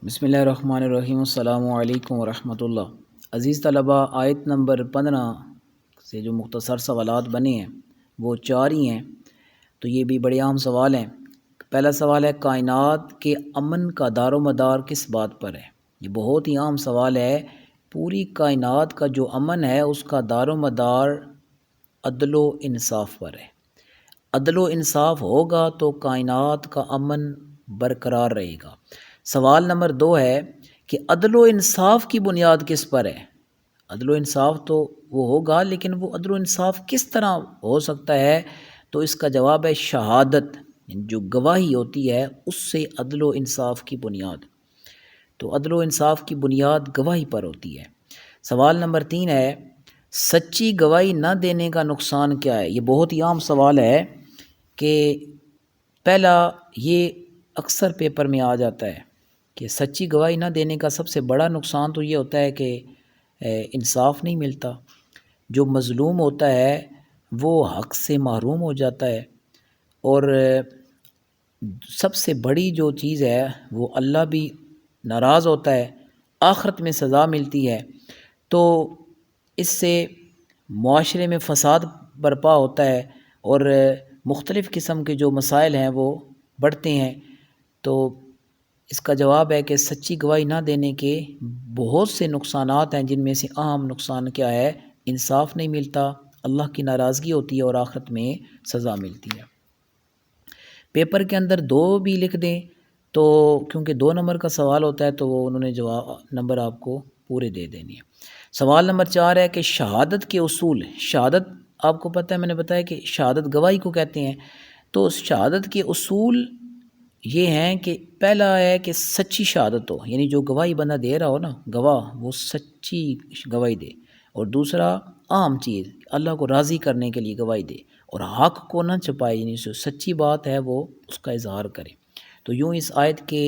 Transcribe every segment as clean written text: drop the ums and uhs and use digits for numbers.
بسم اللہ الرحمن الرحیم، السلام علیکم ورحمۃ اللہ۔ عزیز طلبہ، آیت نمبر 15 سے جو مختصر سوالات بنے ہیں وہ 4 ہی ہیں، تو یہ بھی بڑے عام سوال ہیں۔ پہلا سوال ہے، کائنات کے امن کا دار و مدار کس بات پر ہے؟ یہ بہت ہی عام سوال ہے۔ پوری کائنات کا جو امن ہے اس کا دار و مدار عدل و انصاف پر ہے۔ عدل و انصاف ہوگا تو کائنات کا امن برقرار رہے گا۔ سوال نمبر 2 ہے کہ عدل و انصاف کی بنیاد کس پر ہے؟ عدل و انصاف تو وہ ہوگا، لیکن وہ عدل و انصاف کس طرح ہو سکتا ہے؟ تو اس کا جواب ہے شہادت، جو گواہی ہوتی ہے اس سے عدل و انصاف کی بنیاد۔ تو عدل و انصاف کی بنیاد گواہی پر ہوتی ہے۔ سوال نمبر 3 ہے، سچی گواہی نہ دینے کا نقصان کیا ہے؟ یہ بہت ہی عام سوال ہے کہ پہلا یہ اکثر پیپر میں آ جاتا ہے کہ سچی گواہی نہ دینے کا سب سے بڑا نقصان تو یہ ہوتا ہے کہ انصاف نہیں ملتا، جو مظلوم ہوتا ہے وہ حق سے محروم ہو جاتا ہے، اور سب سے بڑی جو چیز ہے وہ اللہ بھی ناراض ہوتا ہے، آخرت میں سزا ملتی ہے۔ تو اس سے معاشرے میں فساد برپا ہوتا ہے اور مختلف قسم کے جو مسائل ہیں وہ بڑھتے ہیں۔ تو اس کا جواب ہے کہ سچی گواہی نہ دینے کے بہت سے نقصانات ہیں، جن میں سے اہم نقصان کیا ہے؟ انصاف نہیں ملتا، اللہ کی ناراضگی ہوتی ہے اور آخرت میں سزا ملتی ہے۔ پیپر کے اندر 2 بھی لکھ دیں، تو کیونکہ 2 نمبر کا سوال ہوتا ہے تو وہ انہوں نے جواب نمبر آپ کو پورے دے دینی ہے۔ سوال نمبر 4 ہے کہ شہادت کے اصول، شہادت آپ کو پتہ ہے، میں نے بتایا کہ شہادت گواہی کو کہتے ہیں، تو شہادت کے اصول یہ ہیں کہ پہلا ہے کہ سچی شہادت ہو، یعنی جو گواہی بندہ دے رہا ہو نا، گواہ، وہ سچی گواہی دے، اور دوسرا عام چیز اللہ کو راضی کرنے کے لیے گواہی دے، اور حق کو نہ چھپائے، یعنی جو سچی بات ہے وہ اس کا اظہار کرے۔ تو یوں اس آیت کے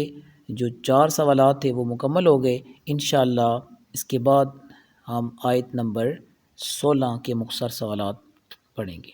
جو 4 سوالات تھے وہ مکمل ہو گئے۔ انشاءاللہ اس کے بعد ہم آیت نمبر 16 کے مختصر سوالات پڑھیں گے۔